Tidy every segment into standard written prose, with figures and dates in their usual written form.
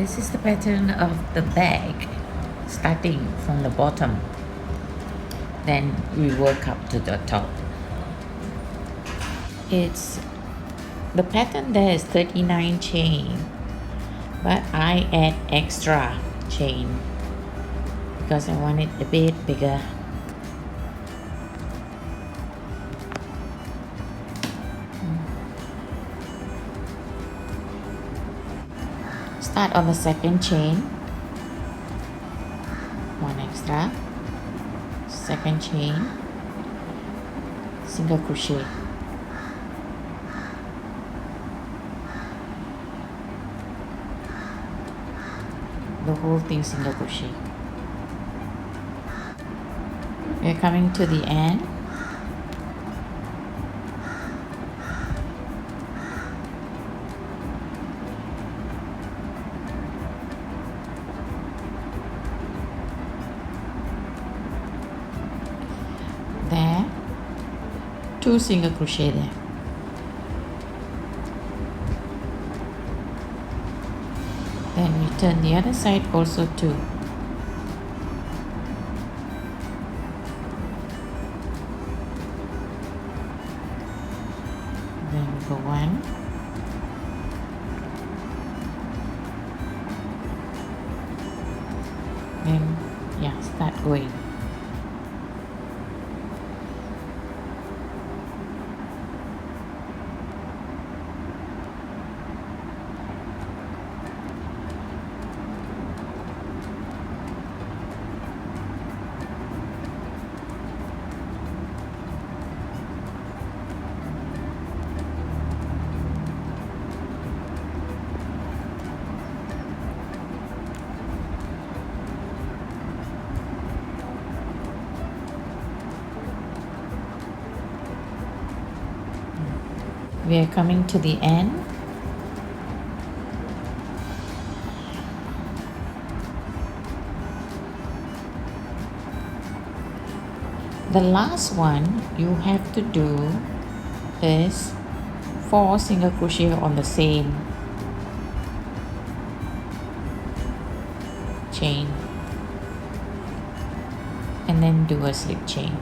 This is the pattern of the bag, starting from the bottom. Then we work up to the top. It's the pattern there is 39 chain, but I add extra chain because I want it a bit bigger. Start on the second chain, one extra, second chain, single crochet, the whole thing single crochet. We're coming to the end. There, 2 single crochet there. Then we turn the other side also 2. Then we go 1. Then start going. We are coming to the end. The last one you have to do is 4 single crochet on the same chain and then do a slip chain.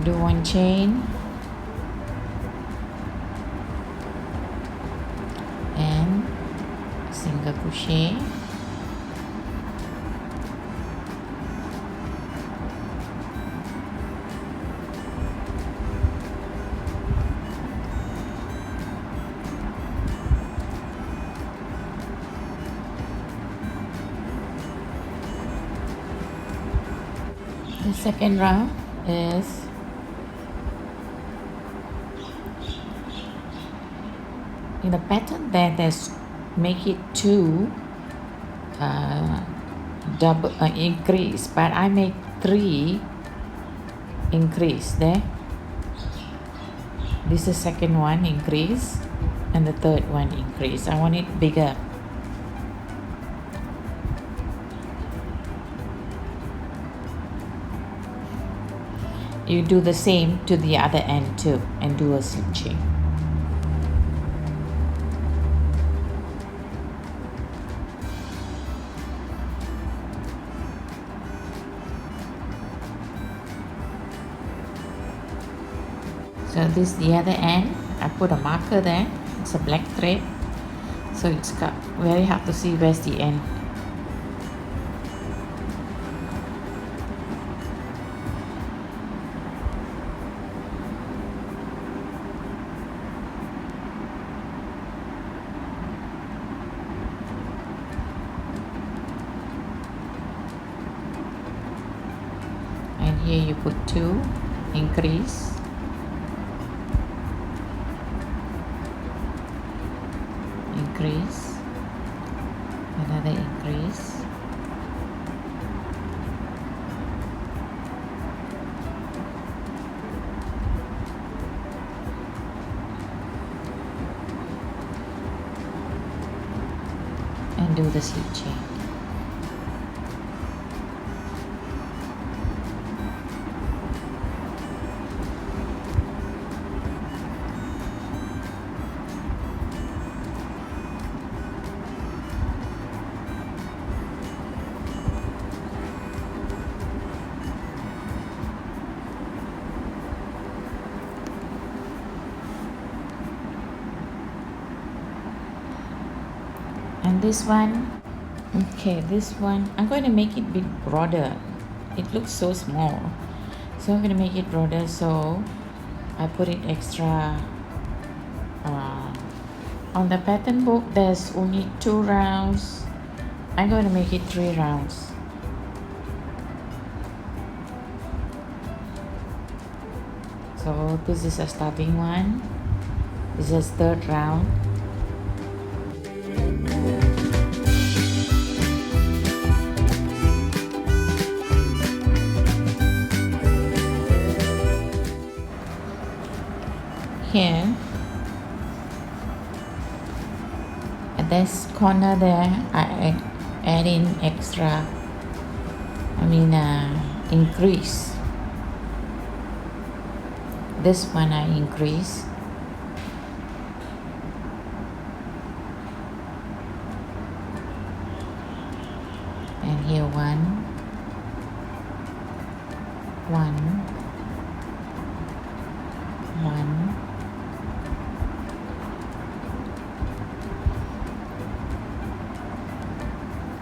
Do 1 chain and single crochet, the second round is in the pattern there's make it 2 double increase, but I make 3 increase there. This is second one increase and the third one increase. I want it bigger. You do the same to the other end too and do a slip chain. So this is the other end. I put a marker there. It's a black thread, so it's got very hard to see where's the end. And here you put 2 increase, increase, another increase, and do the slip chain. And this one, okay, this one I'm going to make it a bit broader. It looks so small, so I'm going to make it broader, so I put it extra. On the pattern book there's only 2 rounds. I'm going to make it 3 rounds. So this is a starting one, this is 3rd round. Here at this corner there, I add in extra, increase. This one I increase. And here one,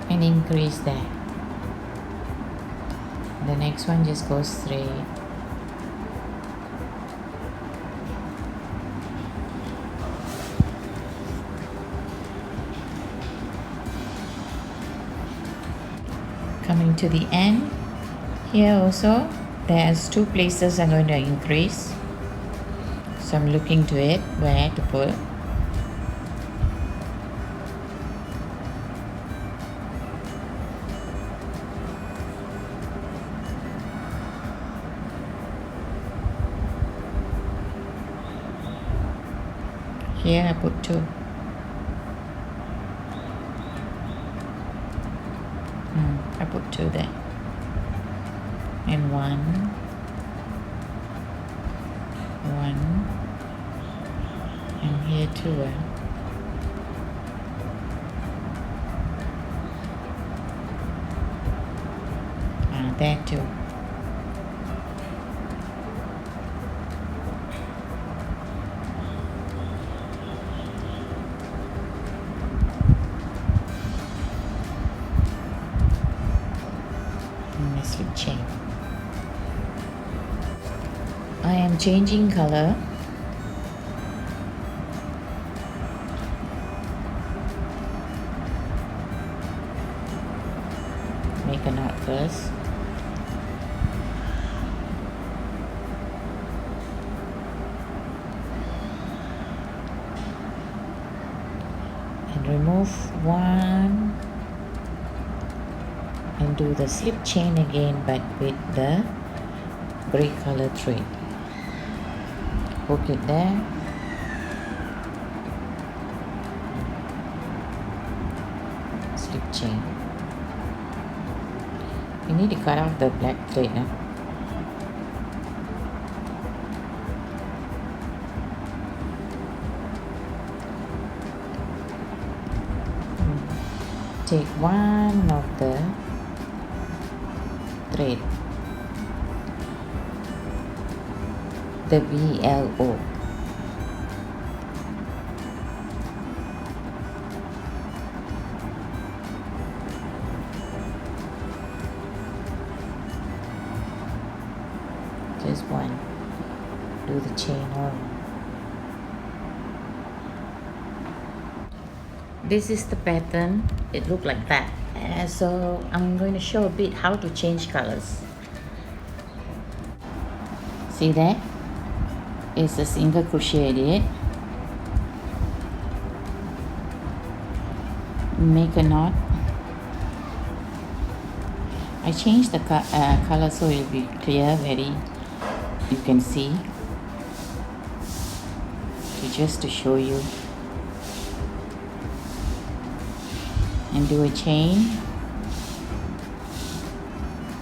and increase that. The next one just goes straight. Coming to the end, here also there's 2 places I'm going to increase, so I'm looking to it where to put. Here I put 2. I put 2 there. And 1. And here 2. There 2. Slip chain. I am changing color. Make a knot first. And remove one. And do the slip chain again, but with the gray color thread. Hook it there. Slip chain. You need to cut off the black thread. Take one of the thread, the VLO, just one. Do the chain on. This is the pattern. It looked like that. So I'm going to show a bit how to change colors. See that? It's a single crochet edit. Make a knot. I changed the color so it will be clear, very you can see. So just to show you. and do a chain.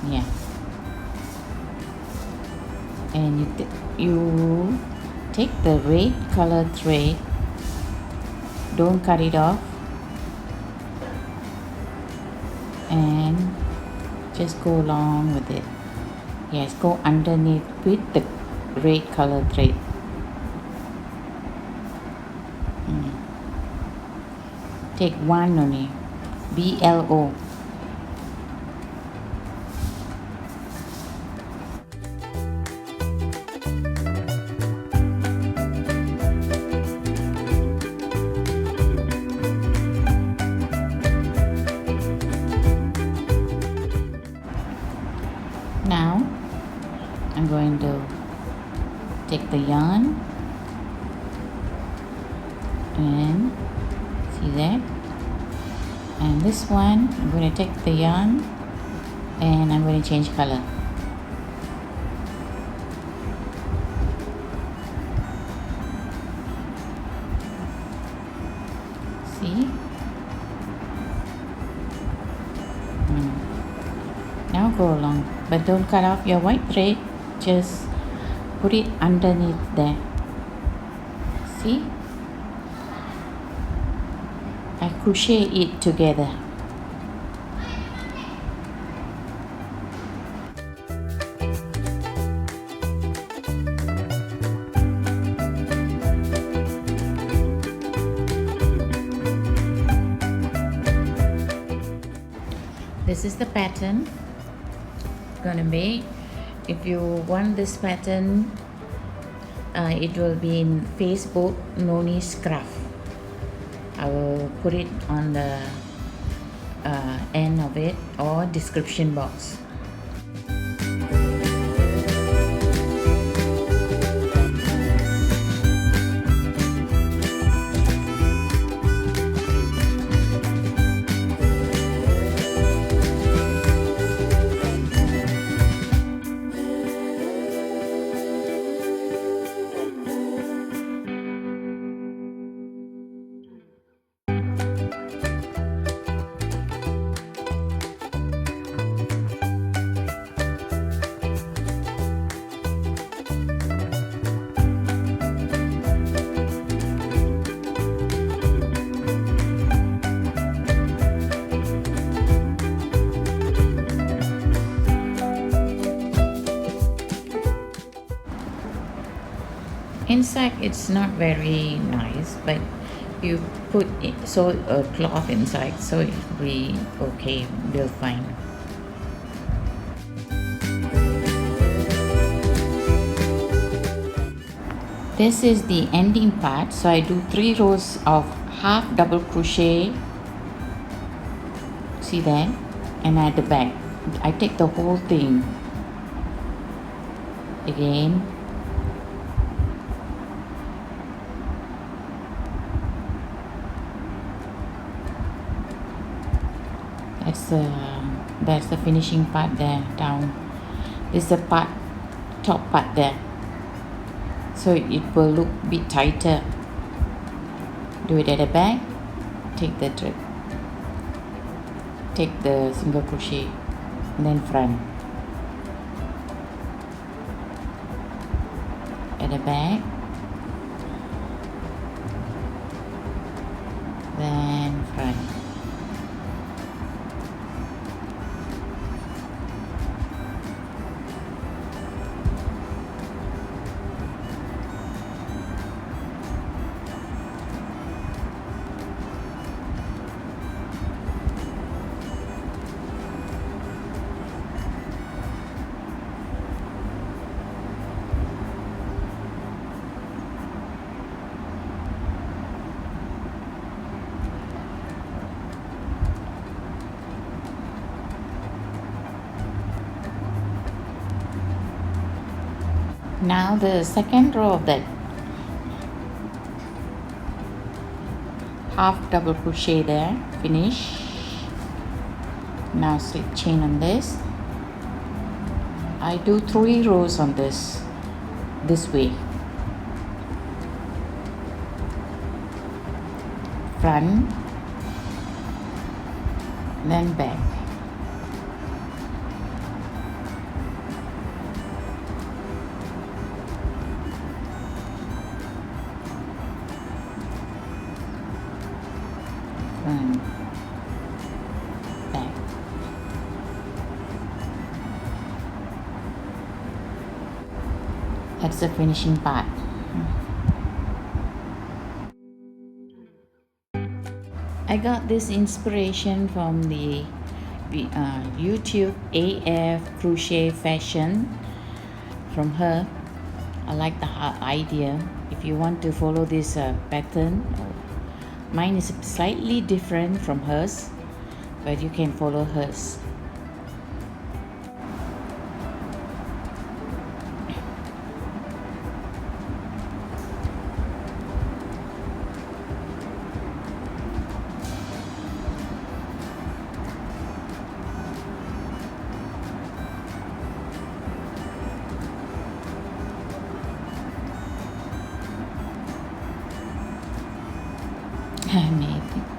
Yeah, and you take the red color thread, don't cut it off, and just go along with it. Yes, go underneath with the red color thread. Take one only, BLO. Now I'm going to take the yarn and see that, and this one I'm going to take the yarn and I'm going to change color. See? Now go along, but don't cut off your white thread, just put it underneath there. See? I crochet it together. This is the pattern gonna be. If you want this pattern, it will be in Facebook Noni's Craft. I will put it on the end of it or description box. Inside it's not very nice, but you put it, sew a cloth inside, so it will be okay, they'll fine. This is the ending part, so I do 3 rows of half double crochet, see that, and at the back I take the whole thing again. That's the finishing part there down. This is the part, top part there, so it will look a bit tighter. Do it at the back, take the thread, take the single crochet, and then front, at the back, then front. Now the second row of that half double crochet there, finish. Now slip chain on this. I do 3 rows on this way. Front, then back. Front, back. That's the finishing part. I got this inspiration from the YouTube AF crochet fashion from her. I like the idea. If you want to follow this pattern, mine is slightly different from hers, but you can follow hers. Maybe.